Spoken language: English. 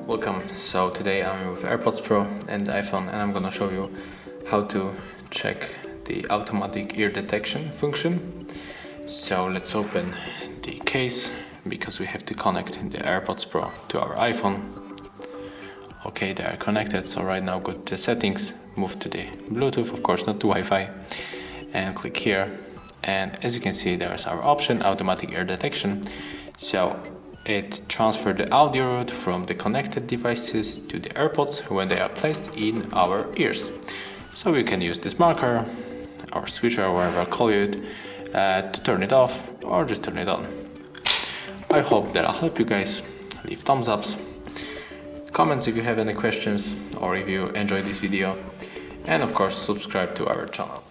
Welcome. So today I'm with AirPods Pro and iPhone, and I'm gonna show you how to check the automatic ear detection function. So let's open the case because we have to connect the AirPods Pro to our iPhone. Okay, they are connected. So right now go to the settings, move to the Bluetooth, of course not to Wi-Fi, and click here. And as you can see, there's our option, automatic ear detection. So it transfers the audio route from the connected devices to the AirPods when they are placed in our ears. So we can use this marker or switcher, or whatever I call it, to turn it off or just turn it on. I hope that'll help you guys. Leave thumbs ups, comments if you have any questions or if you enjoyed this video, and of course subscribe to our channel.